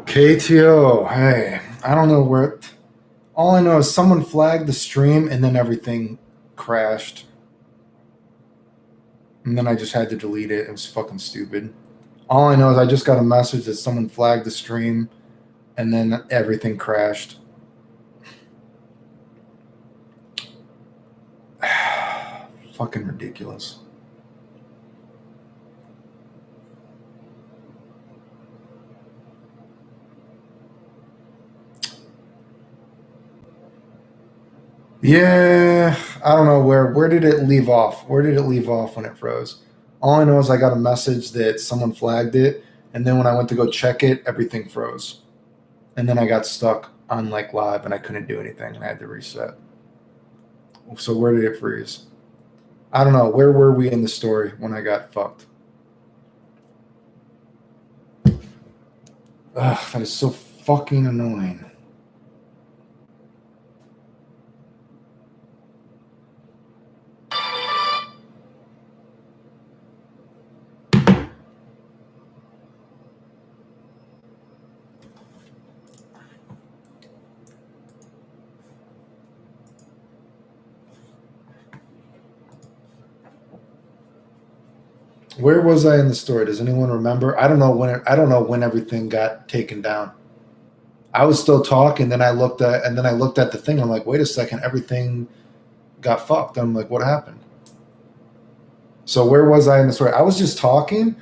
KTO, hey, I don't know where. All I know is someone flagged the stream and then everything crashed. And then I just had to delete it. It was fucking stupid. All I know is I just got a message that someone flagged the stream and then everything crashed. Fucking ridiculous. Yeah, I don't know where did it leave off? Where did it leave off when it froze? All I know is I got a message that someone flagged it, and then when I went to go check it, everything froze. And then I got stuck on like live and I couldn't do anything and I had to reset. So where did it freeze? I don't know. Where were we in the story when I got fucked? Ugh, that is so fucking annoying. Where was I in the story? Does anyone remember? I don't know when everything got taken down. I was still talking, then I looked at the thing. I'm like, wait a second, everything got fucked. I'm like, what happened? So where was I in the story? I was just talking,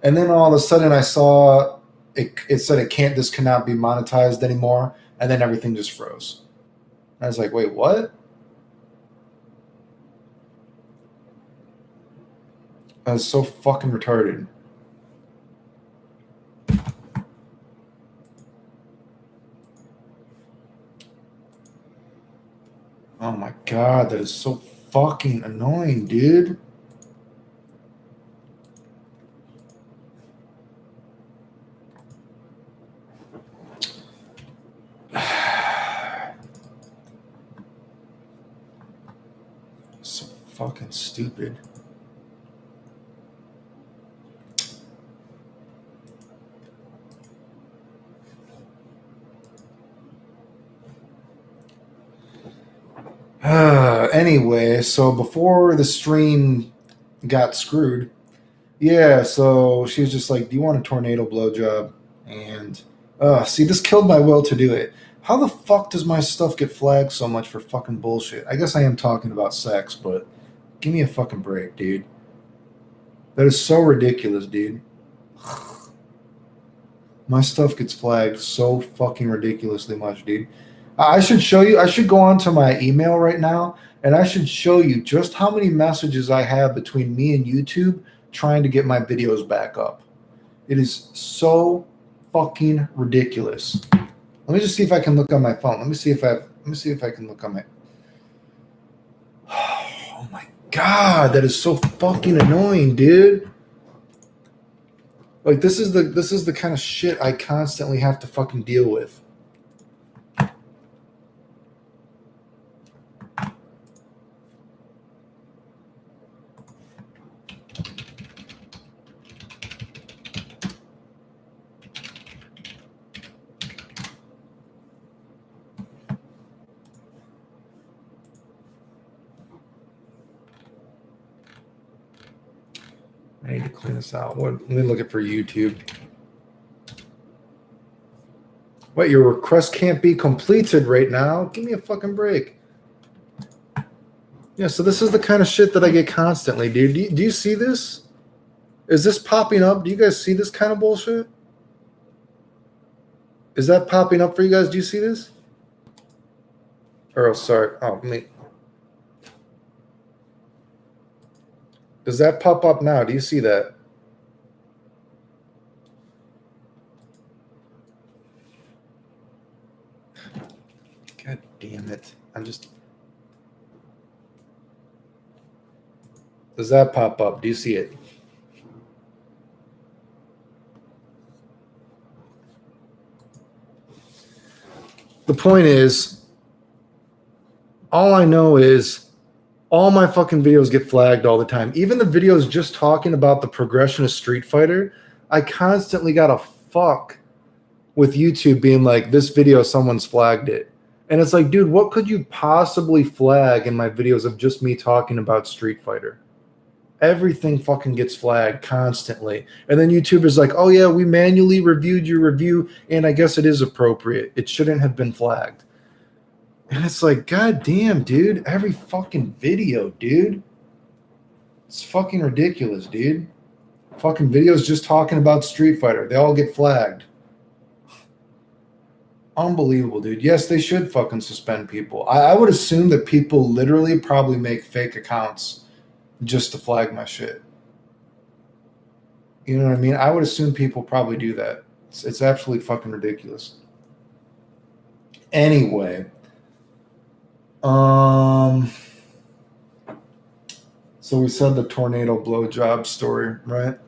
and then all of a sudden I saw it said this cannot be monetized anymore, and then everything just froze. I was like, wait, what? I was so fucking retarded. Oh my god, that is so fucking annoying, dude. So fucking stupid. Anyway, so before the stream got screwed, yeah, so she was just like, do you want a tornado blowjob? And see, this killed my will to do it. How the fuck does my stuff get flagged so much for fucking bullshit? I guess I am talking about sex, but give me a fucking break, dude. That is so ridiculous, dude. My stuff gets flagged so fucking ridiculously much, dude. I should show you. I should go on to my email right now and I should show you just how many messages I have between me and YouTube trying to get my videos back up. It is so fucking ridiculous. Let me just see if I can look on my phone. Let me see if I can look on my. Oh my god, that is so fucking annoying, dude. Like this is the kind of shit I constantly have to fucking deal with. I need to clean this out. Let me look it for YouTube. What, your request can't be completed right now? Give me a fucking break. Yeah, so this is the kind of shit that I get constantly, dude. Do you see this? Is this popping up? Do you guys see this kind of bullshit? Is that popping up for you guys? Do you see this? Or, sorry. Oh, me. Does that pop up now? Do you see that? God damn it. Does that pop up? Do you see it? The point is, all I know is all my fucking videos get flagged all the time. Even the videos just talking about the progression of Street Fighter, I constantly got a fuck with YouTube being like, this video, someone's flagged it. And it's like, dude, what could you possibly flag in my videos of just me talking about Street Fighter? Everything fucking gets flagged constantly. And then YouTube is like, oh yeah, we manually reviewed your review, and I guess it is appropriate. It shouldn't have been flagged. And it's like, god damn, dude, every fucking video, dude. It's fucking ridiculous, dude. Fucking videos just talking about Street Fighter. They all get flagged. Unbelievable, dude. Yes, they should fucking suspend people. I would assume that people literally probably make fake accounts just to flag my shit. You know what I mean? I would assume people probably do that. It's absolutely fucking ridiculous. Anyway, so we said the tornado blowjob story, right?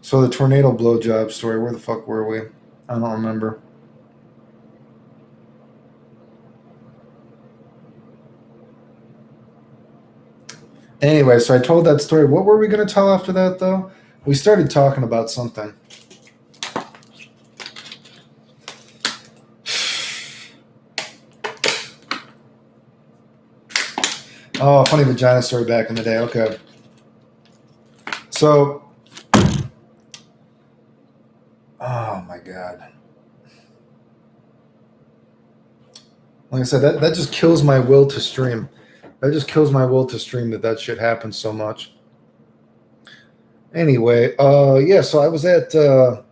So the tornado blowjob story, where the fuck were we? I don't remember. Anyway, so I told that story. What were we going to tell after that, though? We started talking about something. Oh, funny vagina story back in the day. Okay. So, oh my God. Like I said, that just kills my will to stream. That just kills my will to stream that shit happens so much. Anyway, yeah, so I was at, God,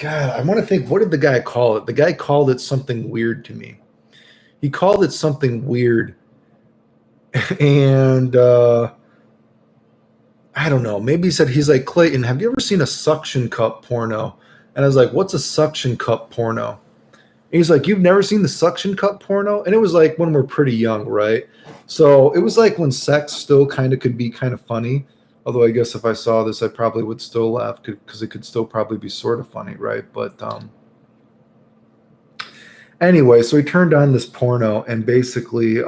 I want to think, what did the guy call it? The guy called it something weird to me. He called it something weird. And, I don't know. Maybe he said, he's like, Clayton, have you ever seen a suction cup porno? And I was like, what's a suction cup porno? And he's like, you've never seen the suction cup porno? And it was like when we're pretty young, right? So it was like when sex still kind of could be kind of funny. Although I guess if I saw this, I probably would still laugh because it could still probably be sort of funny, right? But anyway, so he turned on this porno and basically,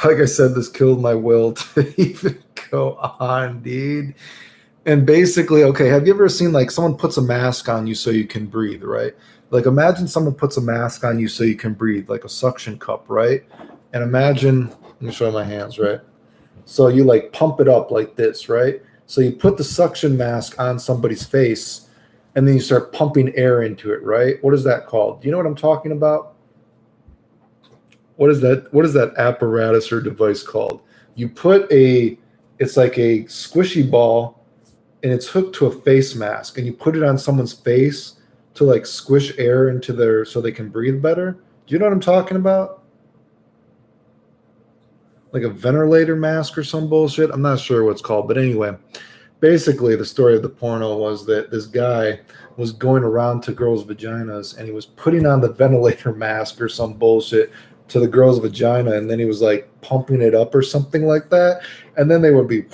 like I said, this killed my will to even go on, dude. And basically, okay, have you ever seen like someone puts a mask on you so you can breathe, right? Like imagine someone puts a mask on you so you can breathe, like a suction cup, right? And imagine, let me show you my hands, right? So you like pump it up like this, right? So you put the suction mask on somebody's face and then you start pumping air into it, right? What is that called? Do you know what I'm talking about? What is that apparatus or device called? You put it's like a squishy ball and it's hooked to a face mask and you put it on someone's face to like squish air into their so they can breathe better. Do you know what I'm talking about? Like a ventilator mask or some bullshit. I'm not sure what it's called, but anyway, basically the story of the porno was that this guy was going around to girls' vaginas and he was putting on the ventilator mask or some bullshit to the girl's vagina, and then he was like pumping it up or something like that, and then they would be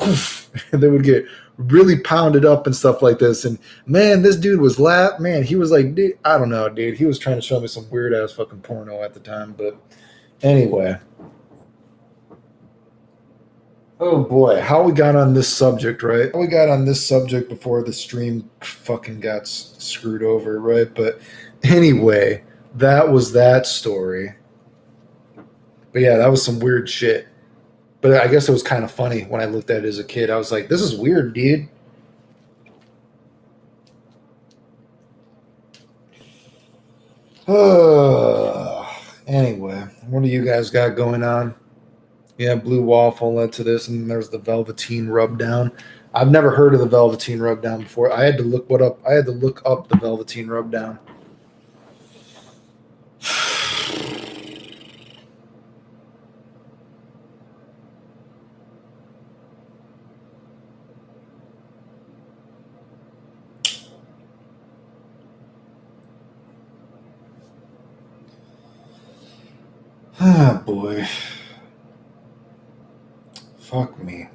and they would get really pounded up and stuff like this. And man, this dude was man, he was like, dude, I don't know, dude, he was trying to show me some weird ass fucking porno at the time. But anyway, oh boy, how we got on this subject, right? How we got on this subject before the stream fucking got screwed over, right? But anyway, that was that story. But yeah, that was some weird shit. But I guess it was kind of funny when I looked at it as a kid. I was like, this is weird, dude. Anyway, what do you guys got going on? Yeah, Blue Waffle led to this, and there's the Velveteen Rub Down. I've never heard of the Velveteen Rub Down before. I had to look up the Velveteen Rub Down. Ah, boy. Fuck me.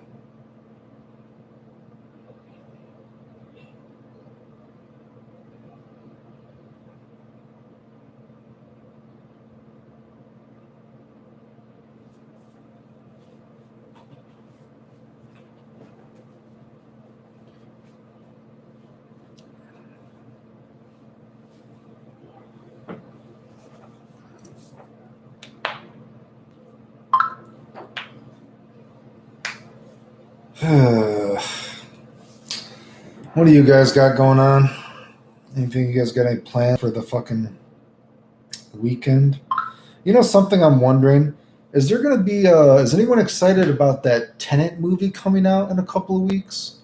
What do you guys got going on? Anything you guys got any plans for the fucking weekend? You know something I'm wondering? Is there gonna be is anyone excited about that Tenet movie coming out in a couple of weeks?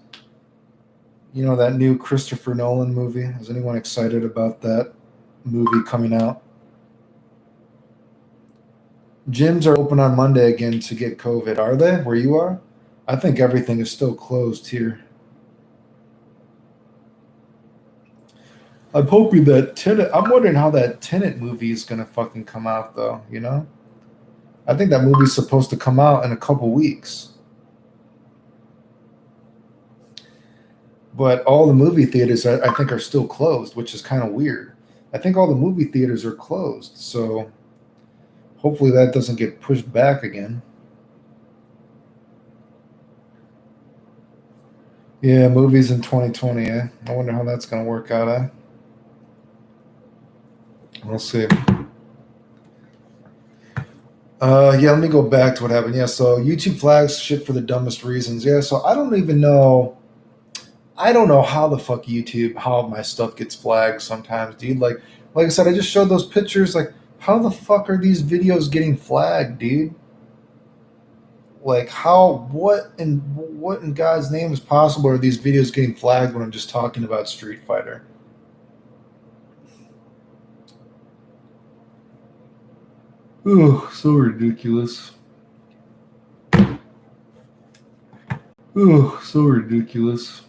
You know, that new Christopher Nolan movie. Is anyone excited about that movie coming out? Gyms are open on Monday again to get COVID. Are they where you are? I think everything is still closed here. I'm hoping that Tenet. I'm wondering how that Tenet movie is gonna fucking come out, though. You know, I think that movie's supposed to come out in a couple weeks, but all the movie theaters, I think, are still closed, which is kind of weird. I think all the movie theaters are closed, so hopefully that doesn't get pushed back again. Yeah, movies in 2020. Eh? I wonder how that's gonna work out. Eh? We'll see. Yeah, let me go back to what happened. Yeah, so YouTube flags shit for the dumbest reasons. Yeah, so I don't even know. I don't know how the fuck YouTube, how my stuff gets flagged sometimes, dude. Like I said, I just showed those pictures. Like, how the fuck are these videos getting flagged, dude? Like, how? What in God's name is possible? Are these videos getting flagged when I'm just talking about Street Fighter? Oh, so ridiculous. Oh, so ridiculous.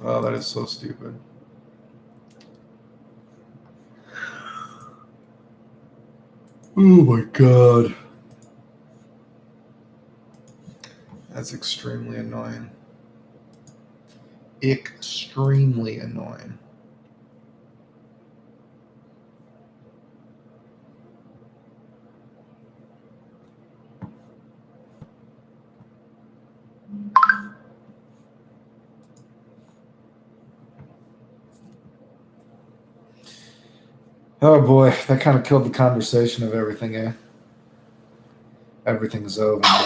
Oh, that is so stupid. Oh my god. That's extremely annoying. Extremely annoying. Oh boy, that kind of killed the conversation of everything, eh? Everything's over now.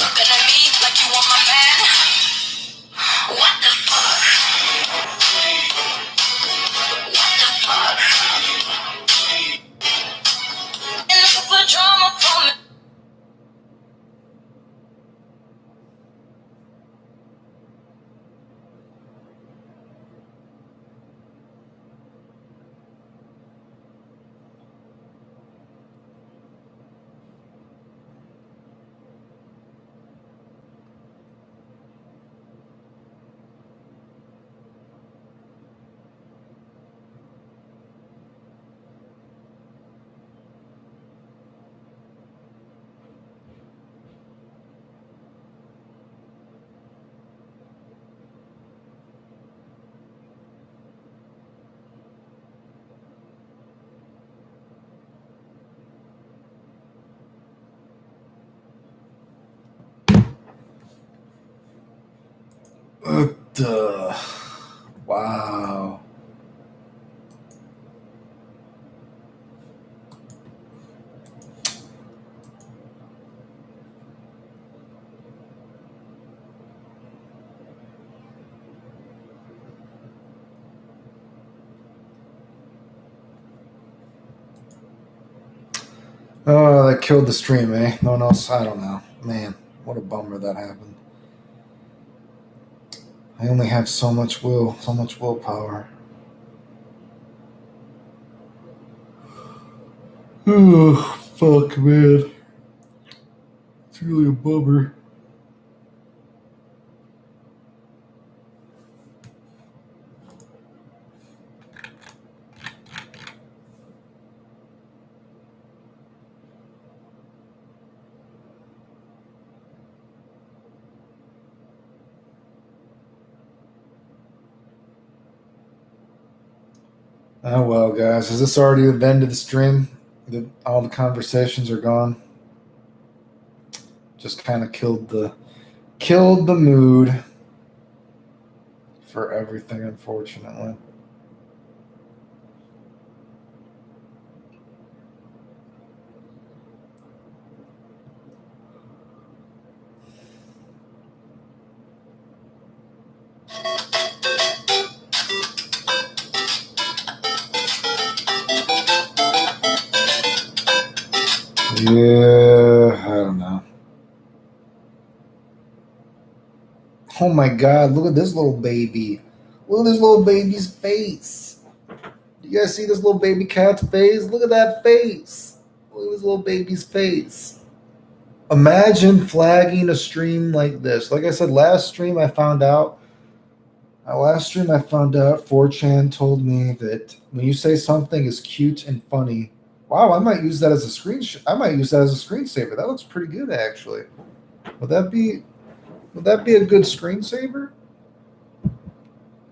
Wow. Oh, that killed the stream, eh? No one else. I don't know. Man, what a bummer that happened. I only have so much willpower. Oh, fuck, man. It's really a bummer. Oh well, guys. Is this already the end of the stream? All the conversations are gone. Just kind of killed the mood. for everything, unfortunately. Yeah, I don't know. Oh my God, look at this little baby. Look at this little baby's face. Do you guys see this little baby cat's face? Look at that face. Look at this little baby's face. Imagine flagging a stream like this. Like I said, last stream I found out. Last stream I found out 4chan told me that when you say something is cute and funny, wow, I might use that as a I might use that as a screensaver. That looks pretty good, actually. Would that be a good screensaver?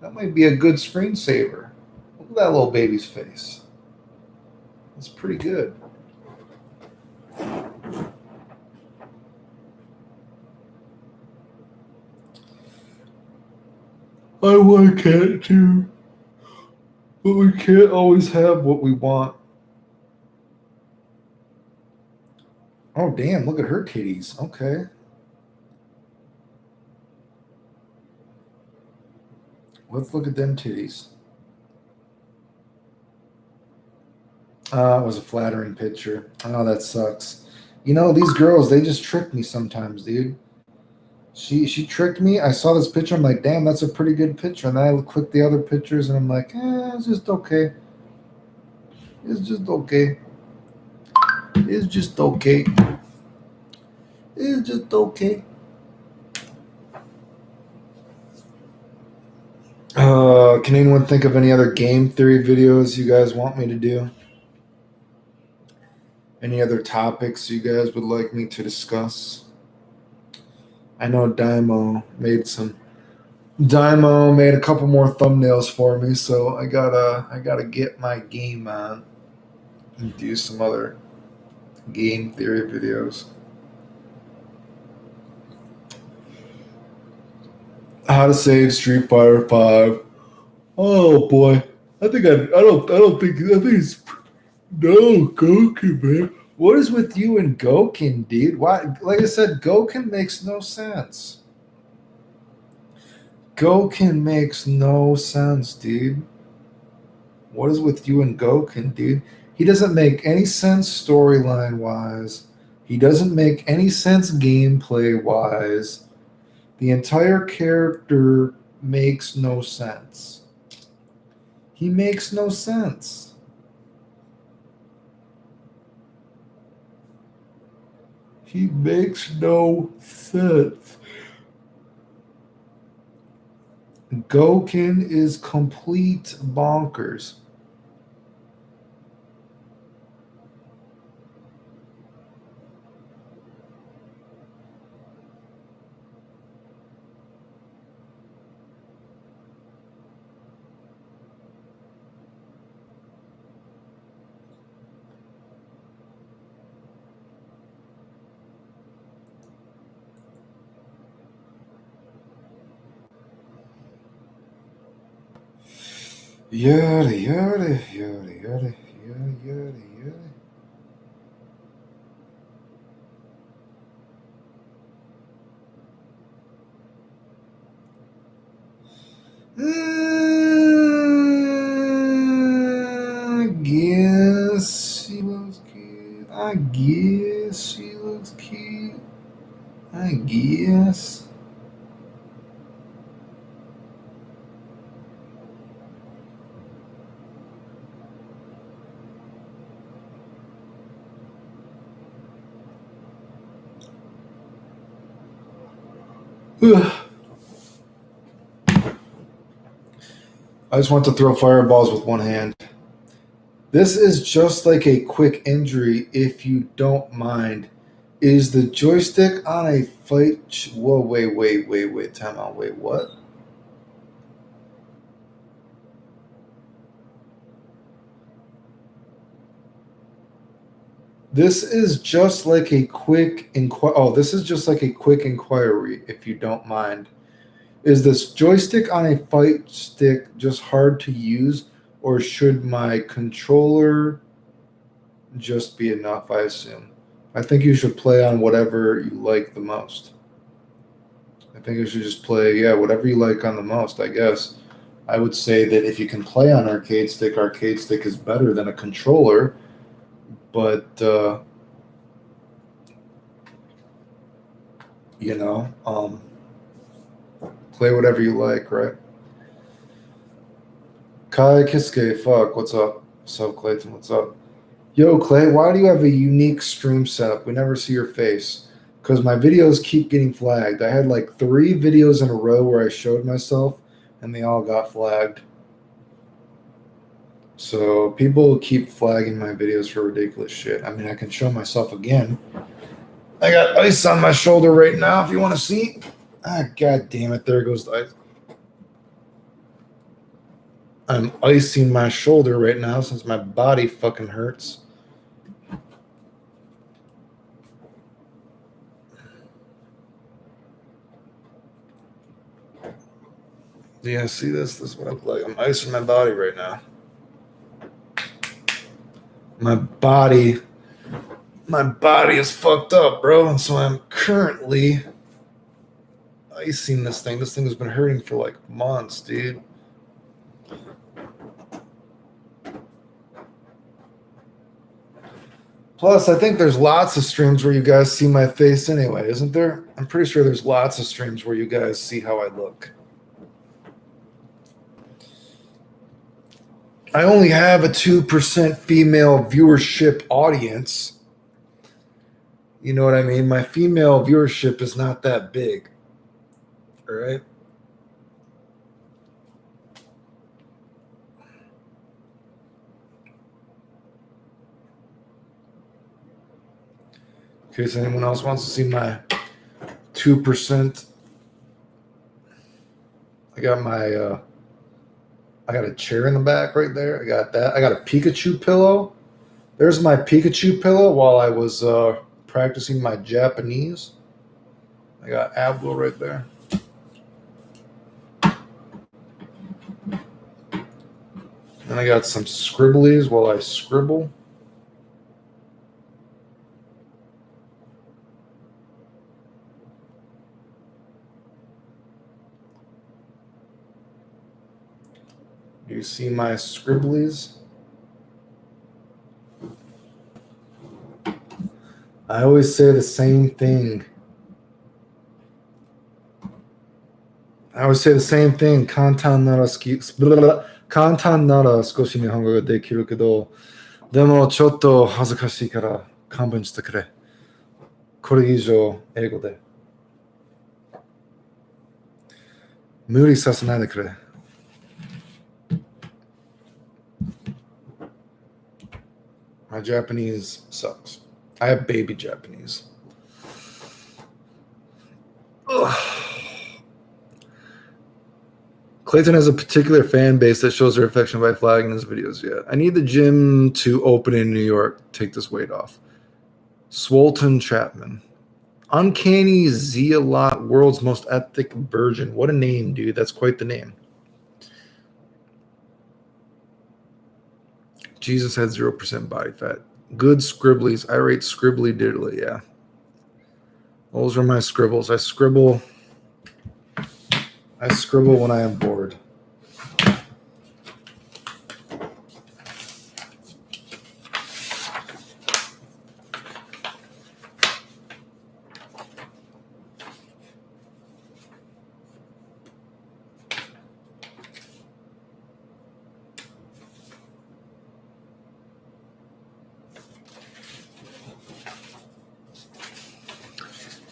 That might be a good screensaver. Look at that little baby's face. That's pretty good. I want a cat too. But we can't always have what we want. Oh, damn, look at her titties. Okay. Let's look at them titties. It was a flattering picture. Oh, that sucks. You know, these girls, they just trick me sometimes, dude. She tricked me. I saw this picture. I'm like, damn, that's a pretty good picture. And then I click the other pictures, and I'm like, it's just okay. It's just okay. It's just okay. It's just okay. Can anyone think of any other game theory videos you guys want me to do? Any other topics you guys would like me to discuss? I know Dymo made a couple more thumbnails for me, so I gotta get my game on and do some other game theory videos. How to save Street Fighter 5. Oh boy. I think it's no Goku, man. What is with you and Goken, dude? Why? Like I said, Goken makes no sense. Goken makes no sense, dude. What is with you and Goken, dude? He doesn't make any sense storyline wise. He doesn't make any sense gameplay wise. The entire character makes no sense. He makes no sense. He makes no sense. Goken is complete bonkers. Yada yada yada yada yada yada yada. I guess she looks cute. I guess she looks cute. I guess. I just want to throw fireballs with one hand. This is just like a quick injury, if you don't mind. Is the joystick on a fight? Whoa, wait, time out. Wait, what? This is just like a quick this is just like a quick inquiry, if you don't mind. Is this joystick on a fight stick just hard to use, or should my controller just be enough? I assume. I think you should play on whatever you like the most. I think you should just play, yeah, whatever you like on the most, I guess. I would say that if you can play on arcade stick is better than a controller, but you know, play whatever you like, right? Kai Kiske, fuck, what's up? What's up, Clayton? What's up? Yo, Clay, why do you have a unique stream setup? We never see your face. Because my videos keep getting flagged. I had like 3 videos in a row where I showed myself, and they all got flagged. So people keep flagging my videos for ridiculous shit. I mean, I can show myself again. I got ice on my shoulder right now if you want to see. Ah, god damn it. There goes the ice. I'm icing my shoulder right now since my body fucking hurts. Yeah, see this? This is what I look like. I'm icing my body right now. My body is fucked up, bro. And so I'm currently icing this thing. This thing has been hurting for like months, dude. Plus, I think there's lots of streams where you guys see my face anyway, isn't there? I'm pretty sure there's lots of streams where you guys see how I look. I only have a 2% female viewership audience. You know what I mean? My female viewership is not that big. All right? In case anyone else wants to see my 2%. I got a chair in the back right there. I got that. I got a Pikachu pillow. There's my Pikachu pillow while I was practicing my Japanese. I got Ablo right there. And I got some scribblies while I scribble. Do you see my scribblies? I always say the same thing.簡単なら少し日本語ができるけど、でもちょっと恥ずかしいから勘弁してくれ。これ以上英語で。無理させないでくれ。My Japanese sucks. I have baby Japanese. Ugh. Clayton has a particular fan base that shows their affection by flagging his videos. Yeah, I need the gym to open in New York. Take this weight off. Swolton Chapman. Uncanny Zealot, world's most ethic virgin. What a name, dude. That's quite the name. Jesus had 0% body fat. Good scribblies. I rate scribbly diddly, yeah. Those are my scribbles. I scribble when I am bored.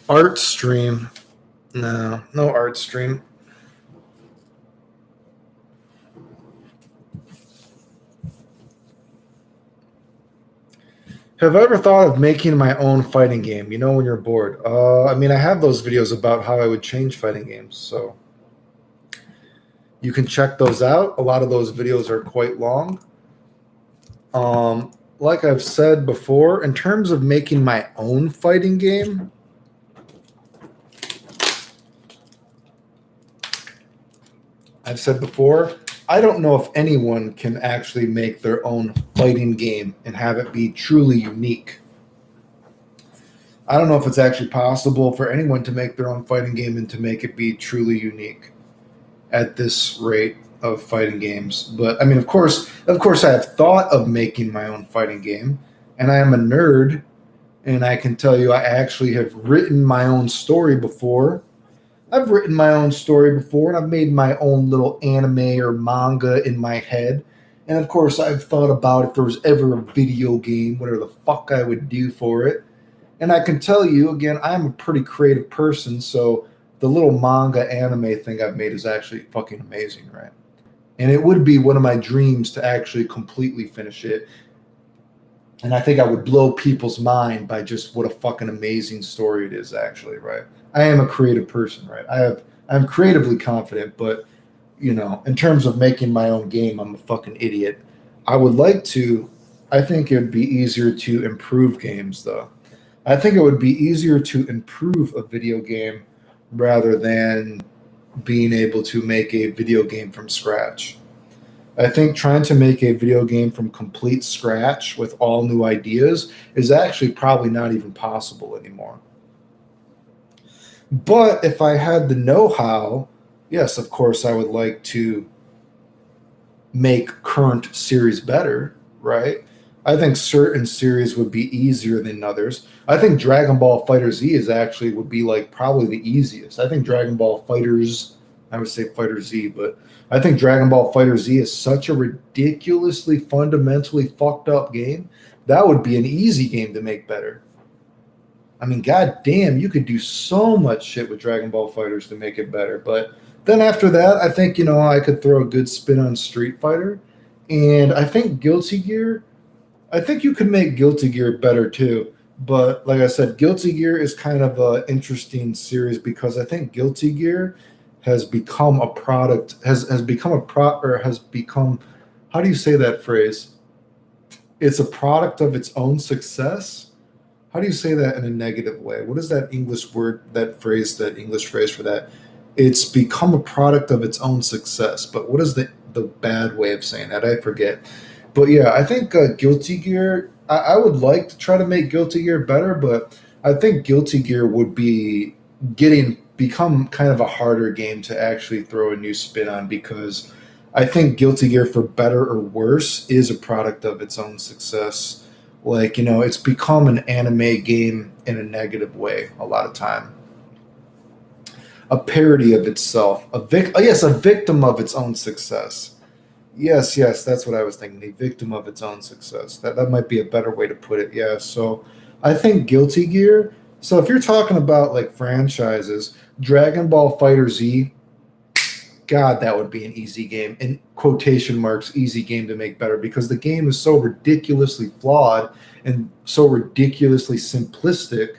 Art stream. No art stream. Have I ever thought of making my own fighting game? You know, when you're bored. I mean, I have those videos about how I would change fighting games, so you can check those out. A lot of those videos are quite long. Like I've said before, in terms of making my own fighting game, I've said before, I don't know if anyone can actually make their own fighting game and have it be truly unique. I don't know if it's actually possible for anyone to make their own fighting game and to make it be truly unique at this rate of fighting games. But I mean, of course, I have thought of making my own fighting game, and I am a nerd, and I can tell you, I actually have written my own story before. I've written my own story before, and I've made my own little anime or manga in my head. And of course, I've thought about if there was ever a video game, whatever the fuck I would do for it. And I can tell you, again, I'm a pretty creative person, so the little manga anime thing I've made is actually fucking amazing, right? And it would be one of my dreams to actually completely finish it. And I think I would blow people's mind by just what a fucking amazing story it is, actually, right? I am a creative person, right? I'm creatively confident, but in terms of making my own game, I'm a fucking idiot. I would like to. I think it would be easier to improve games, though. I think it would be easier to improve a video game rather than being able to make a video game from scratch. I think trying to make a video game from complete scratch with all new ideas is actually probably not even possible anymore. But if I had the know how, yes, of course, I would like to make current series better, right? I think certain series would be easier than others. I think Dragon Ball Fighter Z is actually would be like probably the easiest. I think Dragon Ball Fighters, I would say Fighter Z, but I think Dragon Ball Fighter Z is such a ridiculously fundamentally fucked up game. That would be an easy game to make better. I mean, god damn, you could do so much shit with Dragon Ball Fighters to make it better. But then after that, I think, I could throw a good spin on Street Fighter. And I think Guilty Gear, I think you could make Guilty Gear better too. But like I said, Guilty Gear is kind of an interesting series because I think Guilty Gear has become a product, has become a pro or has become, how do you say that phrase? It's a product of its own success. How do you say that in a negative way? What is that English word, that phrase, that English phrase for that? It's become a product of its own success. But what is the bad way of saying that? I forget. But yeah, I think Guilty Gear, I would like to try to make Guilty Gear better, but I think Guilty Gear would be become kind of a harder game to actually throw a new spin on because I think Guilty Gear, for better or worse, is a product of its own success. Like, it's become an anime game in a negative way a lot of time. A parody of itself. Yes, a victim of its own success. Yes, that's what I was thinking. A victim of its own success. That might be a better way to put it. Yeah. So I think Guilty Gear. So if you're talking about like franchises, Dragon Ball Fighter Z, God, that would be an easy game. In quotation marks, easy game to make better because the game is so ridiculously flawed and so ridiculously simplistic.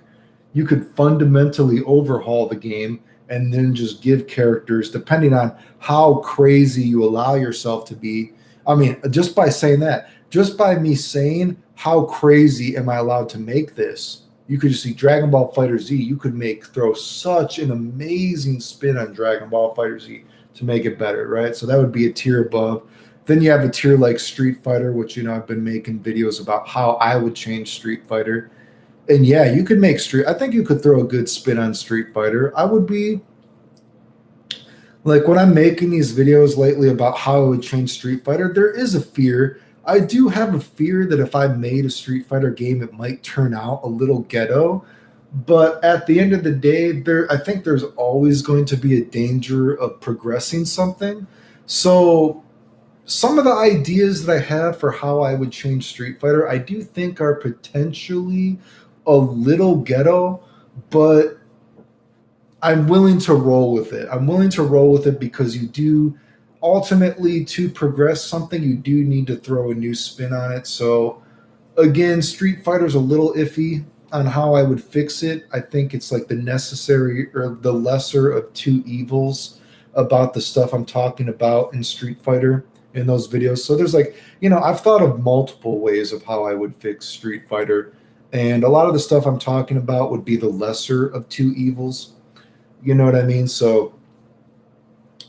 You could fundamentally overhaul the game and then just give characters, depending on how crazy you allow yourself to be. I mean, just by saying that, just by me saying how crazy am I allowed to make this, you could just see Dragon Ball Fighter Z. You could throw such an amazing spin on Dragon Ball Fighter Z to make it better, right? So that would be a tier above. Then you have a tier like Street Fighter, which I've been making videos about how I would change Street Fighter. And yeah, you could make I think you could throw a good spin on Street Fighter. I would be like, when I'm making these videos lately about how I would change Street Fighter, there is a fear. I do have a fear that if I made a Street Fighter game, it might turn out a little ghetto. But at the end of the day, I think there's always going to be a danger of progressing something. So some of the ideas that I have for how I would change Street Fighter, I do think are potentially a little ghetto, but I'm willing to roll with it. I'm willing to roll with it because you do ultimately, to progress something, you do need to throw a new spin on it. So again, Street Fighter's a little iffy on how I would fix it. I think it's like the necessary or the lesser of two evils about the stuff I'm talking about in Street Fighter in those videos. So there's I've thought of multiple ways of how I would fix Street Fighter. And a lot of the stuff I'm talking about would be the lesser of two evils. You know what I mean? So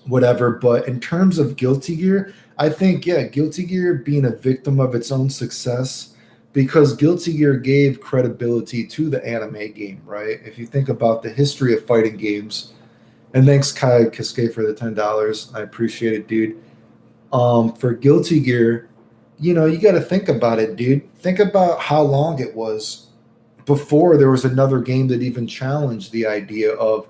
whatever. But in terms of Guilty Gear, I think, yeah, Guilty Gear being a victim of its own success because Guilty Gear gave credibility to the anime game, right? If you think about the history of fighting games, and thanks Kai Kiske for the $10. I appreciate it, dude. For Guilty Gear, you got to think about it, dude. Think about how long it was before there was another game that even challenged the idea of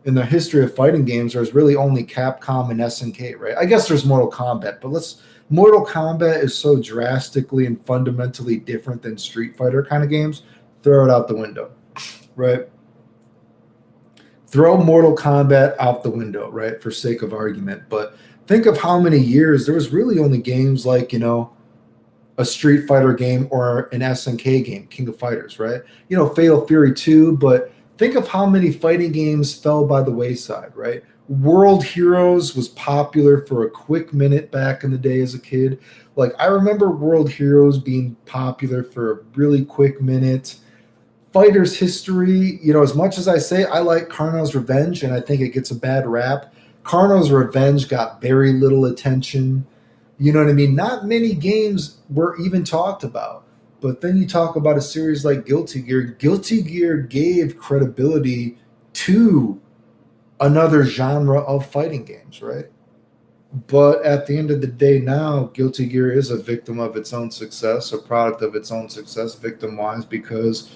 in the history of fighting games, there's really only Capcom and SNK, right? I guess there's Mortal Kombat, but Mortal Kombat is so drastically and fundamentally different than Street Fighter kind of games. Throw it out the window, right? Throw Mortal Kombat out the window, right? For sake of argument. But think of how many years there was really only games like, a Street Fighter game or an SNK game, King of Fighters, right? Fatal Fury 2, but think of how many fighting games fell by the wayside, right? World Heroes was popular for a quick minute back in the day as a kid. Like, I remember World Heroes being popular for a really quick minute. Fighters history, as much as I say I like Karno's Revenge and I think it gets a bad rap, Karno's Revenge got very little attention. You know what I mean? Not many games were even talked about. But then you talk about a series like Guilty Gear. Guilty Gear gave credibility to another genre of fighting games, right? But at the end of the day now, Guilty Gear is a victim of its own success, a product of its own success, victim-wise, because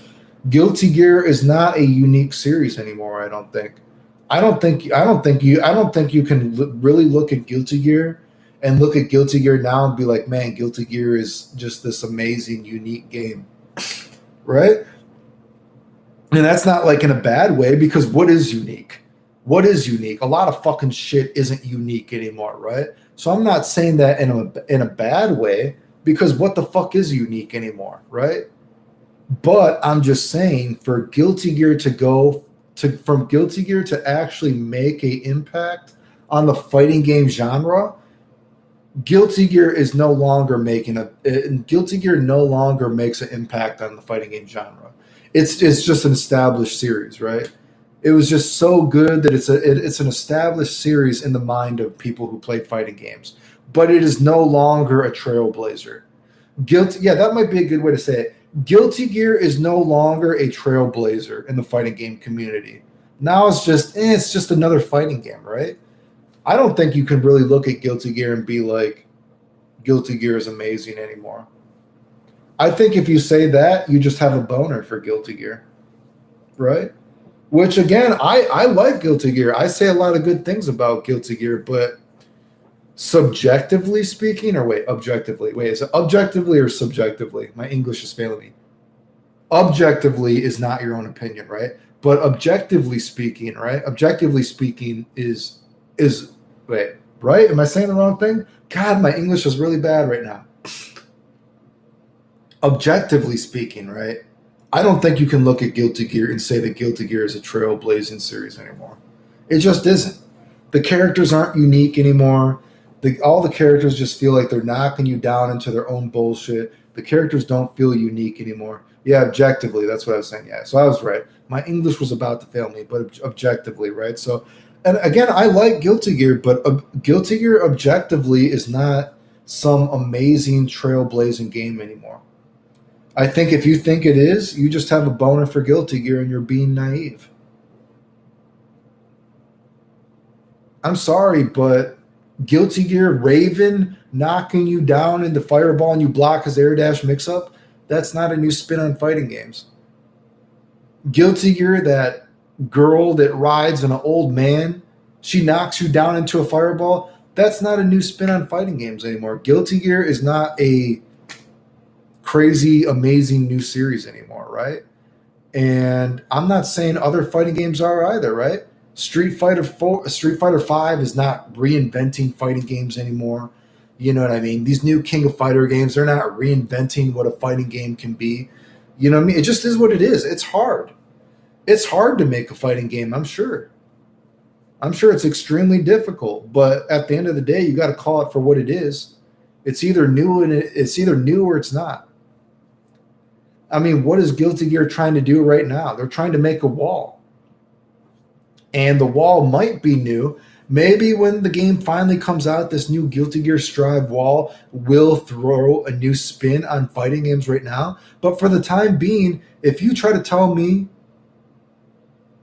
Guilty Gear is not a unique series anymore, I don't think. I don't think you can really look at Guilty Gear and look at Guilty Gear now and be like, man, Guilty Gear is just this amazing, unique game, right? And that's not like in a bad way because what is unique? What is unique? A lot of fucking shit isn't unique anymore, right? So I'm not saying that in a bad way because what the fuck is unique anymore, right? But I'm just saying for Guilty Gear to go from Guilty Gear to actually make an impact on the fighting game genre, Guilty Gear is no longer Guilty Gear no longer makes an impact on the fighting game genre. It's just an established series, right? It was just so good that it's an established series in the mind of people who play fighting games, but it is no longer a trailblazer. That might be a good way to say it. Guilty Gear is no longer a trailblazer in the fighting game community. Now it's just another fighting game, right? I don't think you can really look at Guilty Gear and be like, Guilty Gear is amazing anymore. I think if you say that, you just have a boner for Guilty Gear, right? Which, again, I like Guilty Gear. I say a lot of good things about Guilty Gear, but subjectively speaking, objectively? Wait, is it objectively or subjectively? My English is failing me. Objectively is not your own opinion, right? But objectively speaking, right? Objectively speaking is wait, right? Am I saying the wrong thing? God, my English is really bad right now. Objectively speaking, right? I don't think you can look at Guilty Gear and say that Guilty Gear is a trailblazing series anymore. It just isn't. The characters aren't unique anymore. All the characters just feel like they're knocking you down into their own bullshit. The characters don't feel unique anymore. Yeah, objectively, that's what I was saying. Yeah, so I was right. My English was about to fail me, but objectively, right? So, and again, I like Guilty Gear, but Guilty Gear objectively is not some amazing trailblazing game anymore. I think if you think it is, you just have a boner for Guilty Gear and you're being naive. I'm sorry, but Guilty Gear, Raven knocking you down into Fireball and you block his air dash mix-up, that's not a new spin on fighting games. Guilty Gear, that girl that rides an old man, she knocks you down into a Fireball, that's not a new spin on fighting games anymore. Guilty Gear is not a crazy, amazing new series anymore, right? And I'm not saying other fighting games are either, right? Street Fighter 5 is not reinventing fighting games anymore. You know what I mean? These new King of Fighter games, they're not reinventing what a fighting game can be. You know what I mean? It just is what it is. It's hard. It's hard to make a fighting game, I'm sure. I'm sure it's extremely difficult, but at the end of the day, you got to call it for what it is. It's either new or it's not. I mean, what is Guilty Gear trying to do right now? They're trying to make a wall. And the wall might be new Maybe when the game finally comes out, this new Guilty Gear Strive wall will throw a new spin on fighting games right now. But for the time being, if you try to tell me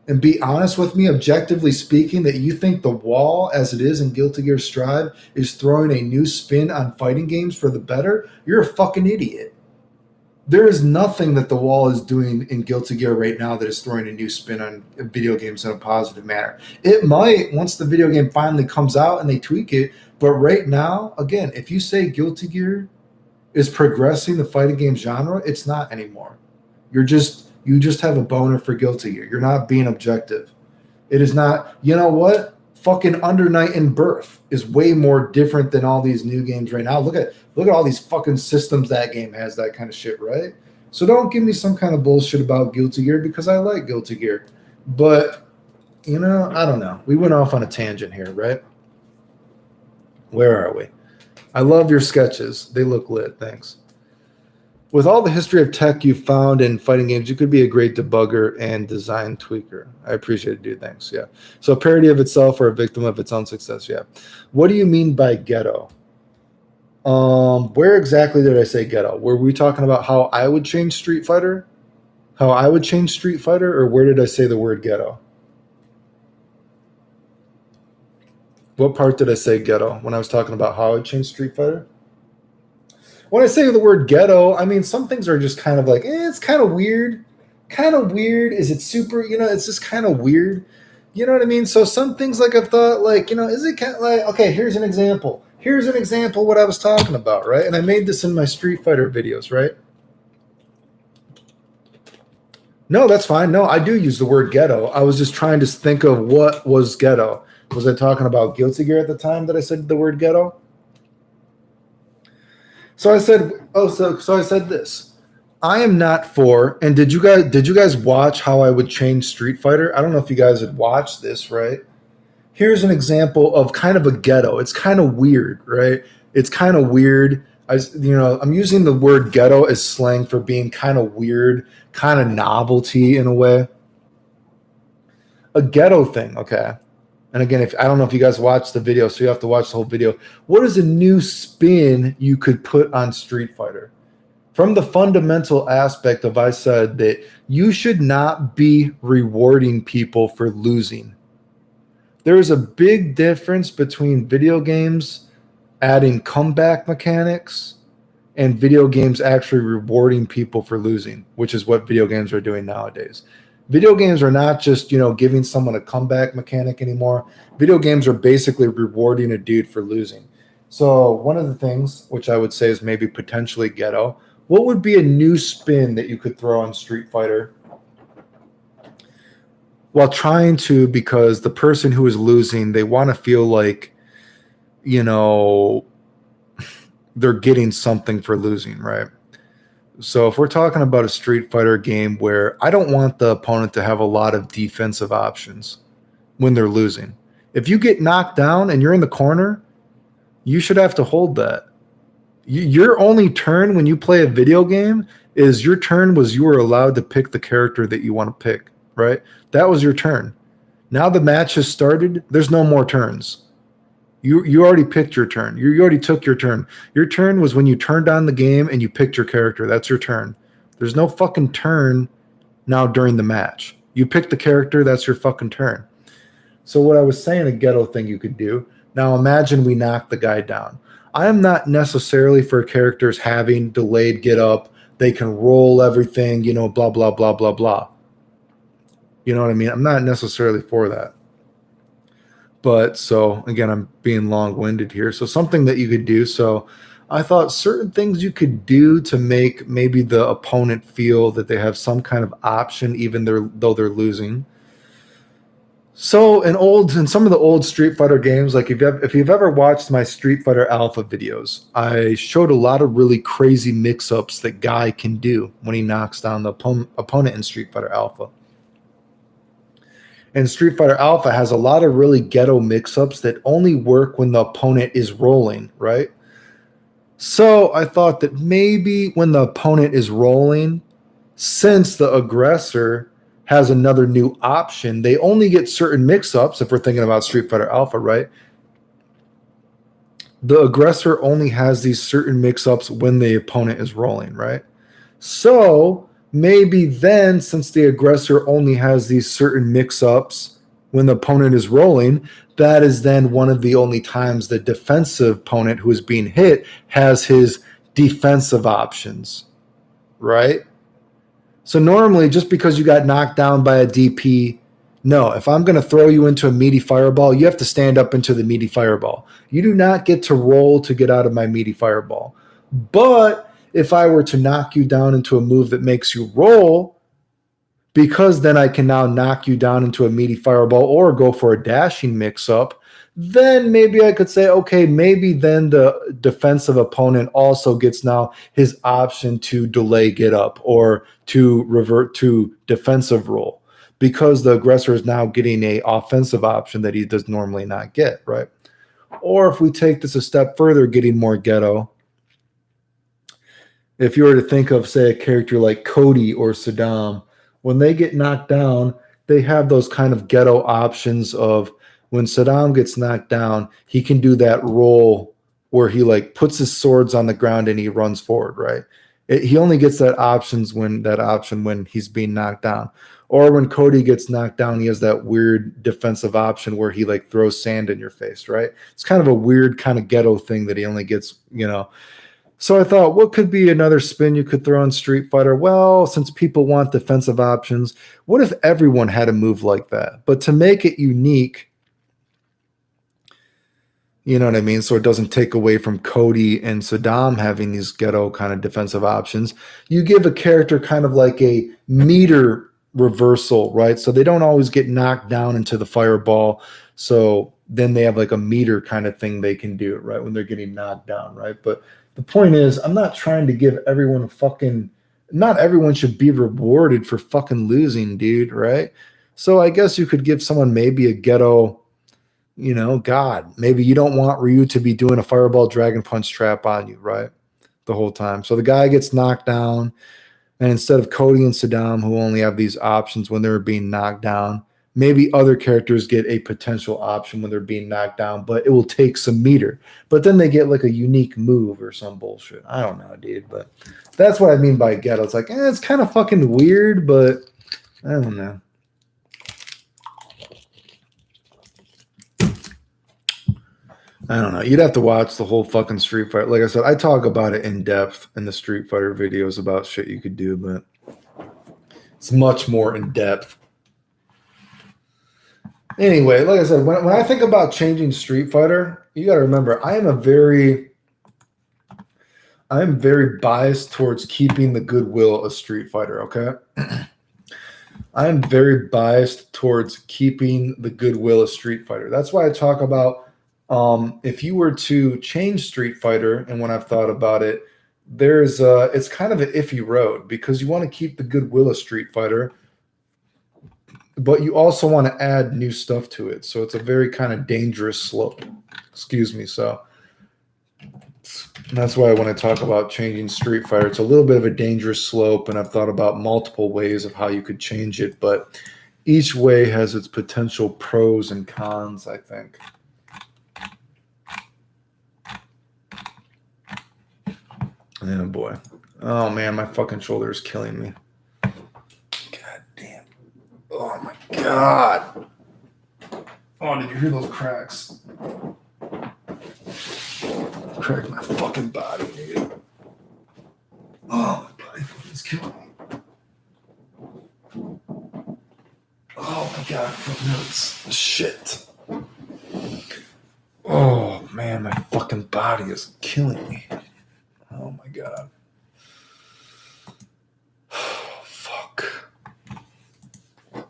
and be honest with me, objectively speaking, that you think the wall as it is in Guilty Gear Strive is throwing a new spin on fighting games for the better, you're a fucking idiot. There is nothing that the wall is doing in Guilty Gear right now that is throwing a new spin on video games in a positive manner. It might once the video game finally comes out and they tweak it, but right now, again, if you say Guilty Gear is progressing the fighting game genre, it's not anymore. You just have a boner for Guilty Gear. You're not being objective. It is not, you know what? Fucking Under Night in Birth is way more different than all these new games right now. Look at all these fucking systems that game has, that kind of shit, right? So don't give me some kind of bullshit about Guilty Gear because I like Guilty Gear. But, you know, I don't know. We went off on a tangent here, right? Where are we? I love your sketches. They look lit. Thanks. With all the history of tech you found in fighting games, you could be a great debugger and design tweaker. I appreciate it, dude. Thanks. Yeah. So a parody of itself or a victim of its own success. Yeah. What do you mean by ghetto? Where exactly did I say ghetto? Were we talking about how I would change Street Fighter? How I would change Street Fighter? Or where did I say the word ghetto? What part did I say ghetto when I was talking about how I would change Street Fighter? When I say the word ghetto, I mean, some things are just kind of like, it's kind of weird. Kind of weird. Is it super, it's just kind of weird. You know what I mean? So some things like I've thought like, is it kind of like, okay, here's an example. Here's an example of what I was talking about, right? And I made this in my Street Fighter videos, right? No, that's fine. No, I do use the word ghetto. I was just trying to think of what was ghetto. Was I talking about Guilty Gear at the time that I said the word ghetto? So I said, so I said this. I am not for, and did you guys watch how I would change Street Fighter? I don't know if you guys had watched this, right? Here's an example of kind of a ghetto. It's kind of weird, right? It's kind of weird. I'm using the word ghetto as slang for being kind of weird, kind of novelty in a way. A ghetto thing, okay? And again, I don't know if you guys watched the video, so you have to watch the whole video. What is a new spin you could put on Street Fighter? From the fundamental aspect of I said that you should not be rewarding people for losing. There is a big difference between video games adding comeback mechanics and video games actually rewarding people for losing, which is what video games are doing nowadays. Video games are not just, giving someone a comeback mechanic anymore. Video games are basically rewarding a dude for losing. So one of the things, which I would say is maybe potentially ghetto, what would be a new spin that you could throw on Street Fighter while trying to, because the person who is losing, they want to feel like, they're getting something for losing, right? So if we're talking about a Street Fighter game where I don't want the opponent to have a lot of defensive options when they're losing. If you get knocked down and you're in the corner, you should have to hold that. Your only turn when you play a video game is your turn was you were allowed to pick the character that you want to pick, right? That was your turn. Now the match has started. There's no more turns. You already picked your turn. You already took your turn. Your turn was when you turned on the game and you picked your character. That's your turn. There's no fucking turn now during the match. You picked the character. That's your fucking turn. So what I was saying, a ghetto thing you could do. Now imagine we knock the guy down. I am not necessarily for characters having delayed get up. They can roll everything, blah, blah, blah, blah, blah. You know what I mean? I'm not necessarily for that. But so again, I'm being long-winded here. So something that you could do. So I thought certain things you could do to make maybe the opponent feel that they have some kind of option, even though they're losing. So in some of the old Street Fighter games, like if you've ever watched my Street Fighter Alpha videos, I showed a lot of really crazy mix-ups that Guy can do when he knocks down the opponent in Street Fighter Alpha. And Street Fighter Alpha has a lot of really ghetto mix-ups that only work when the opponent is rolling, right? So I thought that maybe when the opponent is rolling, since the aggressor has another new option. They only get certain mix-ups if we're thinking about Street Fighter Alpha, right? The aggressor only has these certain mix-ups when the opponent is rolling, right? So maybe then, since the aggressor only has these certain mix-ups when the opponent is rolling, that is then one of the only times the defensive opponent who is being hit has his defensive options, right? So normally, just because you got knocked down by a DP, no, if I'm going to throw you into a meaty fireball, you have to stand up into the meaty fireball. You do not get to roll to get out of my meaty fireball. But if I were to knock you down into a move that makes you roll, because then I can now knock you down into a meaty fireball or go for a dashing mix-up, then maybe I could say, okay, maybe then the defensive opponent also gets now his option to delay get up or to revert to defensive roll because the aggressor is now getting a offensive option that he does normally not get, right? Or if we take this a step further, getting more ghetto, if you were to think of, say, a character like Cody or Saddam, when they get knocked down, they have those kind of ghetto options of when Saddam gets knocked down, he can do that roll where he like puts his swords on the ground and he runs forward, right? He only gets that option when he's being knocked down. Or when Cody gets knocked down, he has that weird defensive option where he like throws sand in your face, right? It's kind of a weird kind of ghetto thing that he only gets, you know. So I thought, what could be another spin you could throw on Street Fighter? Well, since people want defensive options, what if everyone had a move like that? But to make it unique, you know what I mean? So it doesn't take away from Cody and Saddam having these ghetto kind of defensive options. You give a character kind of like a meter reversal, right? So they don't always get knocked down into the fireball. So then they have like a meter kind of thing they can do, right? When they're getting knocked down, right? But the point is, I'm not trying to give everyone a fucking, not everyone should be rewarded for fucking losing, dude, right? So I guess you could give someone maybe a ghetto, you know, God, maybe you don't want Ryu to be doing a fireball dragon punch trap on you, right? The whole time. So the guy gets knocked down, and instead of Cody and Saddam, who only have these options when they're being knocked down, maybe other characters get a potential option when they're being knocked down, but it will take some meter. But then they get like a unique move or some bullshit. I don't know, dude. But that's what I mean by ghetto. It's like, it's kind of fucking weird, but I don't know. I don't know. You'd have to watch the whole fucking Street Fighter. Like I said, I talk about it in depth in the Street Fighter videos about shit you could do, but it's much more in depth. Anyway, like I said, when I think about changing Street Fighter, you got to remember I am very biased towards keeping the goodwill of Street Fighter. Okay, I am very biased towards keeping the goodwill of Street Fighter. That's why I talk about. If you were to change Street Fighter, and when I've thought about it, it's kind of an iffy road because you want to keep the goodwill of Street Fighter, but you also want to add new stuff to it. So it's a very kind of dangerous slope. Excuse me. So that's why when I talk about changing Street Fighter, it's a little bit of a dangerous slope, and I've thought about multiple ways of how you could change it, but each way has its potential pros and cons, I think. Oh boy. Oh man, my fucking shoulder is killing me. God damn. Oh my god. Oh, did you hear those cracks? Cracked my fucking body, dude. Oh, my body is killing me. Oh my god, foot notes. Shit. Oh man, my fucking body is killing me. Oh my god. Oh, fuck. Oh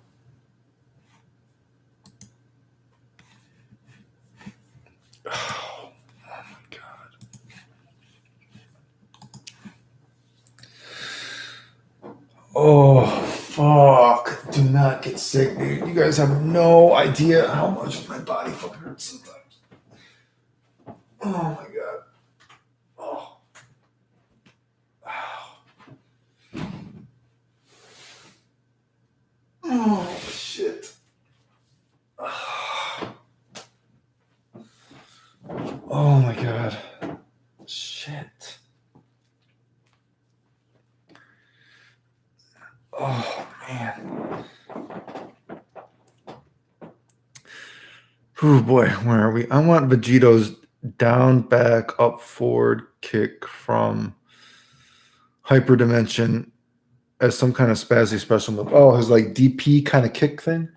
my god. Oh fuck. Do not get sick, dude. You guys have no idea how much my body fucking hurts sometimes. Oh my god. Oh. Oh boy, where are we? I want Vegito's down, back, up, forward kick from Hyperdimension as some kind of spazzy special move. Oh, his like DP kind of kick thing.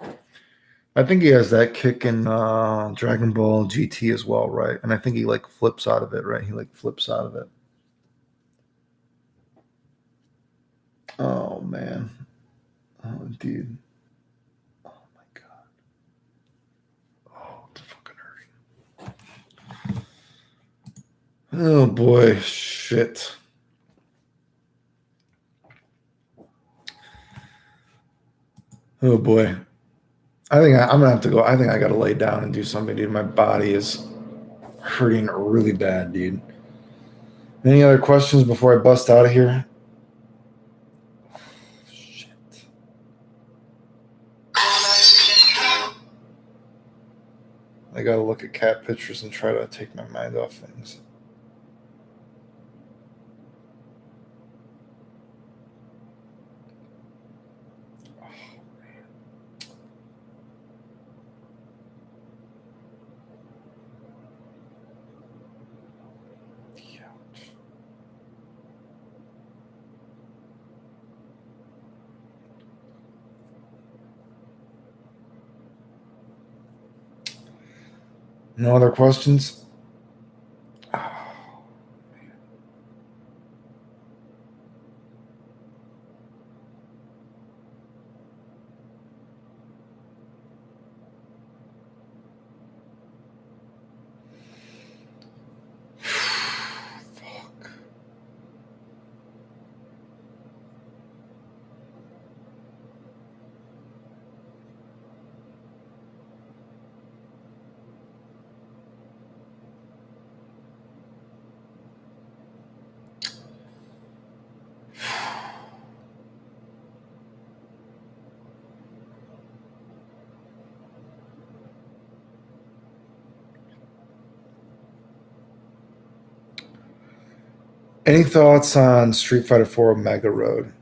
I think he has that kick in Dragon Ball GT as well, right? And I think he like flips out of it, right? He like flips out of it. Oh man. Oh dude. Oh my god. Oh, it's fucking hurting. Oh boy, shit. Oh boy. I'm gonna have to go. I think I gotta lay down and do something, dude. My body is hurting really bad, dude. Any other questions before I bust out of here? Shit. I gotta look at cat pictures and try to take my mind off things. No other questions? Fuck. Any thoughts on Street Fighter 4 Omega Road?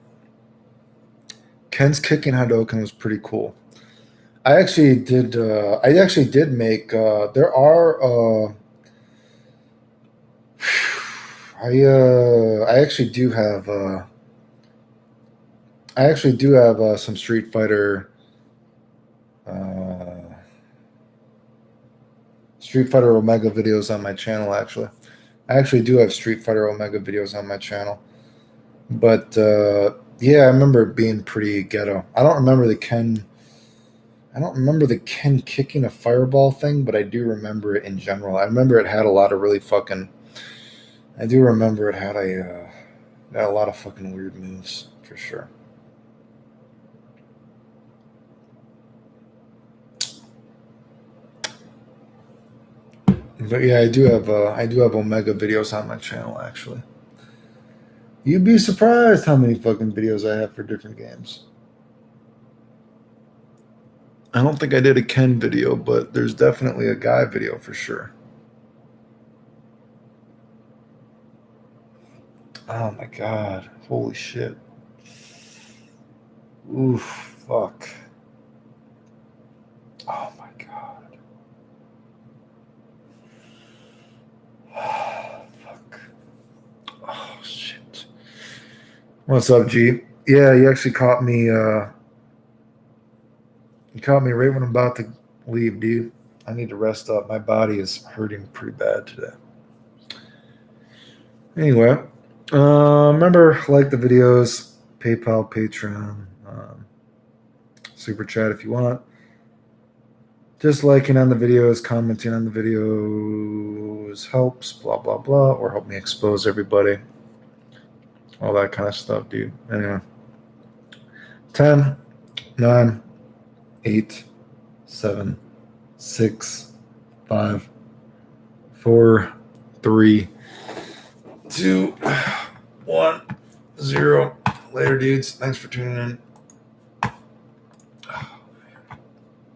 Ken's kicking Hadouken was pretty cool. I actually did. I actually did make. There are. I actually do have. I actually do have some Street Fighter. Street Fighter Omega videos on my channel. Actually, I actually do have Street Fighter Omega videos on my channel. But yeah, I remember it being pretty ghetto. I don't remember the Ken kicking a fireball thing, but I do remember it in general. I remember it had a lot of really fucking. I do remember it had a lot of fucking weird moves for sure. But yeah, I do have Omega videos on my channel actually. You'd be surprised how many fucking videos I have for different games. I don't think I did a Ken video, but there's definitely a Guy video for sure. Oh my god. Holy shit. Oof, fuck. Oh my god. Fuck. Oh shit. What's up, G? Yeah, you actually caught me you caught me right when I'm about to leave, dude. I need to rest up. My body is hurting pretty bad today. Anyway, remember, like the videos, PayPal, Patreon, Super Chat if you want. Just liking on the videos, commenting on the videos helps, blah, blah, blah, or help me expose everybody. All that kind of stuff, dude. Anyway, 10, 9, 8, 7, 6, 5, 4, 3, 2, 1, 0. Later, dudes. Thanks for tuning in.